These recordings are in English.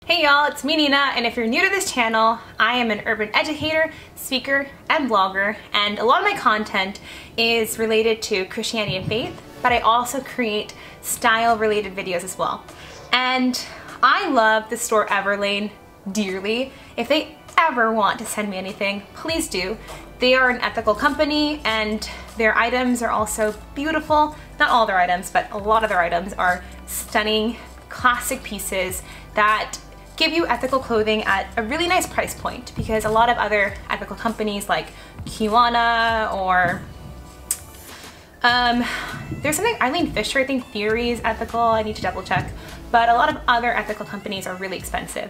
Hey y'all, it's me Nina, and if you're new to this channel, I am an urban educator, speaker, and blogger, and a lot of my content is related to Christianity and faith, but I also create style-related videos as well. And I love the store Everlane dearly. If they ever want to send me anything, please do. They are an ethical company, and their items are also beautiful. Not all their items, but a lot of their items are stunning, classic pieces that give you ethical clothing at a really nice price point, because a lot of other ethical companies like Kiwana or there's something, Eileen Fisher, I think Theory is ethical, I need to double check, but a lot of other ethical companies are really expensive.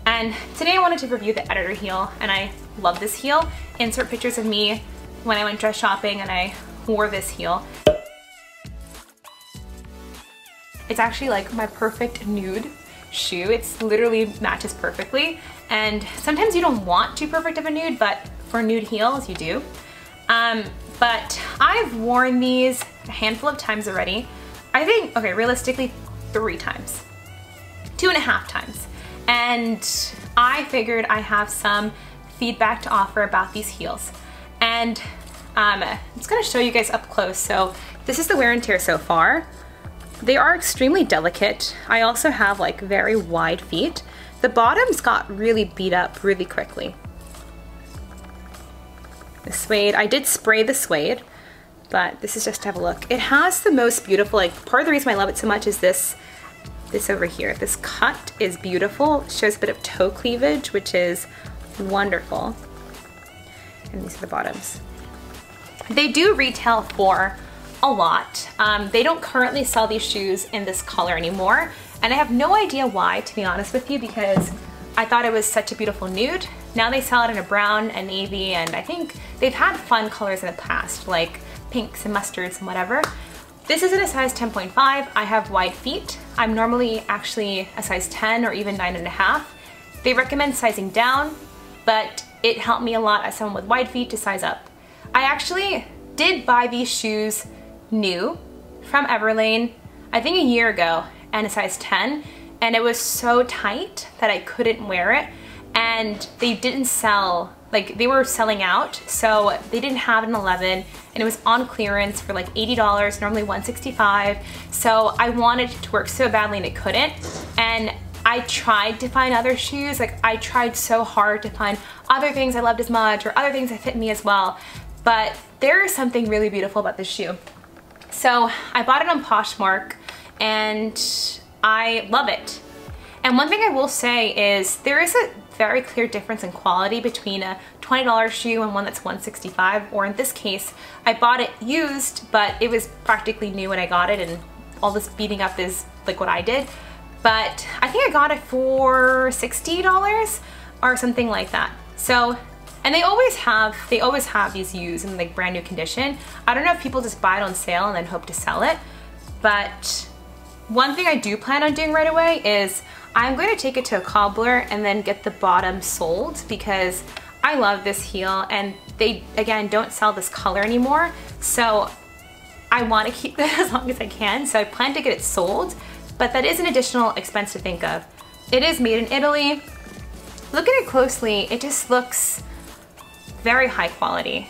And today I wanted to review the Editor Heel, and I love this heel. Insert pictures of me when I went dress shopping and I wore this heel. It's actually like my perfect nude shoe. It's literally matches perfectly, and sometimes you don't want too perfect of a nude, but for nude heels you do. But I've worn these a handful of times already. I think, okay, realistically 3 times, 2.5 times, and I figured I have some feedback to offer about these heels, and I'm just gonna show you guys up close. So this is the wear and tear so far. They are extremely delicate. I also have like very wide feet. The bottoms got really beat up really quickly. The suede, I did spray the suede, but this is just to have a look. It has the most beautiful, like part of the reason I love it so much is this over here. This cut is beautiful. It shows a bit of toe cleavage, which is wonderful. And these are the bottoms. They do retail for a lot. They don't currently sell these shoes in this color anymore, and I have no idea why, to be honest with you, because I thought it was such a beautiful nude. Now they sell it in a brown and navy, and I think they've had fun colors in the past, like pinks and mustards and whatever. This is in a size 10.5. I have wide feet. I'm normally actually a size 10 or even 9.5. They recommend sizing down, but it helped me a lot as someone with wide feet to size up. I actually did buy these shoes new from Everlane, I think a year ago, and a size 10, and it was so tight that I couldn't wear it, and they didn't sell, like they were selling out, so they didn't have an 11, and it was on clearance for like $80, normally $165, so I wanted it to work so badly and it couldn't, and I tried to find other shoes, like I tried so hard to find other things I loved as much or other things that fit me as well, but there is something really beautiful about this shoe. So I bought it on Poshmark and I love it. And one thing I will say is there is a very clear difference in quality between a $20 shoe and one that's $165, or in this case, I bought it used, but it was practically new when I got it, and all this beating up is like what I did. But I think I got it for $60 or something like that. So, and they always have these used in like brand new condition. I don't know if people just buy it on sale and then hope to sell it, but one thing I do plan on doing right away is I'm going to take it to a cobbler and then get the bottom soled, because I love this heel, and they, again, don't sell this color anymore, so I want to keep this as long as I can, so I plan to get it sold, but that is an additional expense to think of. It is made in Italy. Look at it closely, it just looks very high quality.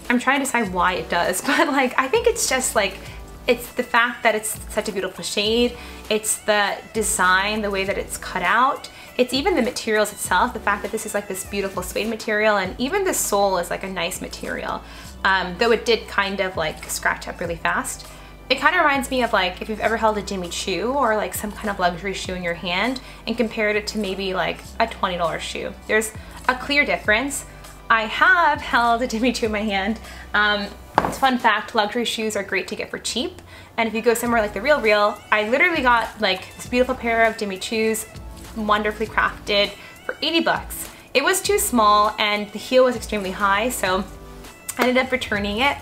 I'm trying to decide why it does, but like I think it's just like, it's the fact that it's such a beautiful shade, it's the design, the way that it's cut out, it's even the materials itself, the fact that this is like this beautiful suede material, and even the sole is like a nice material, though it did kind of like scratch up really fast. It kind of reminds me of like if you've ever held a Jimmy Choo or like some kind of luxury shoe in your hand and compared it to maybe like a $20 shoe. There's a clear difference. I have held a Jimmy Choo in my hand. Fun fact, luxury shoes are great to get for cheap. And if you go somewhere like the Real, I literally got like this beautiful pair of Jimmy Choos, wonderfully crafted, for 80 bucks. It was too small and the heel was extremely high, so I ended up returning it.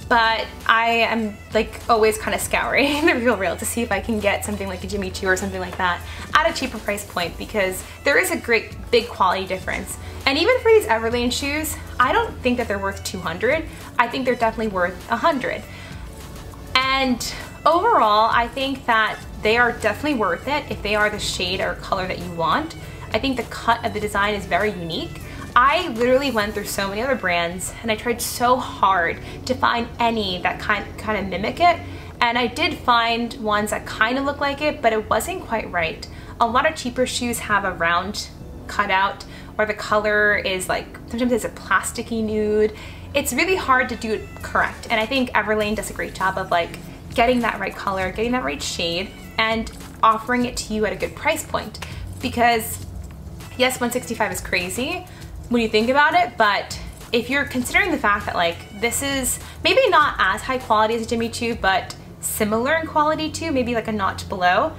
But I am like always kind of scouring the Real to see if I can get something like a Jimmy Choo or something like that at a cheaper price point, because there is a great big quality difference. And even for these Everlane shoes, I don't think that they're worth $200. I think they're definitely worth $100. And overall, I think that they are definitely worth it if they are the shade or color that you want. I think the cut of the design is very unique. I literally went through so many other brands and I tried so hard to find any that kind of mimic it. And I did find ones that kind of look like it, but it wasn't quite right. A lot of cheaper shoes have a round cutout, or the color is like, sometimes it's a plasticky nude. It's really hard to do it correct. And I think Everlane does a great job of like getting that right color, getting that right shade, and offering it to you at a good price point. Because yes, $165 is crazy when you think about it, but if you're considering the fact that like this is maybe not as high quality as a Jimmy Choo, but similar in quality to, maybe like a notch below.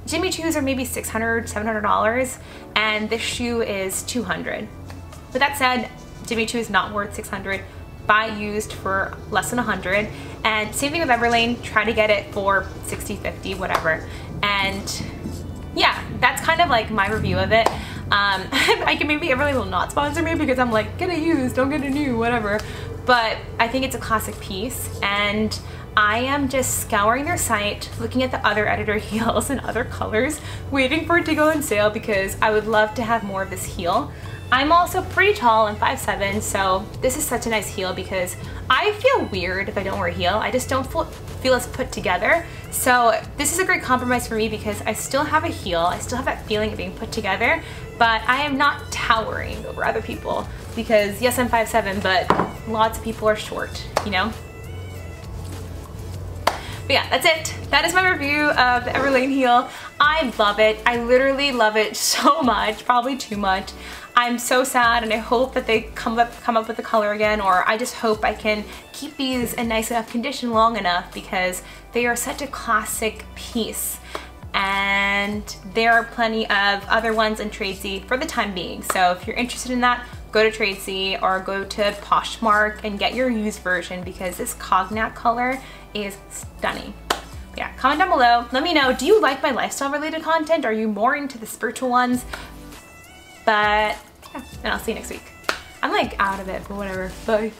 Jimmy Choos are maybe $600, $700, and this shoe is $200. With that said, Jimmy Choo is not worth $600. Buy used for less than $100. And same thing with Everlane, try to get it for $60, $50, whatever. And yeah, that's kind of like my review of it. I can maybe Everlane will not sponsor me because I'm like, get a used, don't get a new, whatever. But I think it's a classic piece, and I am just scouring their site, looking at the other editor heels and other colors, waiting for it to go on sale because I would love to have more of this heel. I'm also pretty tall, I'm 5'7", so this is such a nice heel because I feel weird if I don't wear a heel. I just don't feel as put together. So this is a great compromise for me because I still have a heel, I still have that feeling of being put together, but I am not towering over other people because yes, I'm 5'7", but lots of people are short, you know? But yeah, that's it. That is my review of the Everlane heel. I love it. I literally love it so much, probably too much. I'm so sad, and I hope that they come up with the color again, or I just hope I can keep these in nice enough condition long enough because they are such a classic piece. And there are plenty of other ones in Tradesy for the time being. So if you're interested in that, go to Tradesy or go to Poshmark and get your used version because this cognac color is stunning. Yeah, comment down below. Let me know, do you like my lifestyle related content? Are you more into the spiritual ones? But yeah, and I'll see you next week. I'm like out of it, but whatever. Bye.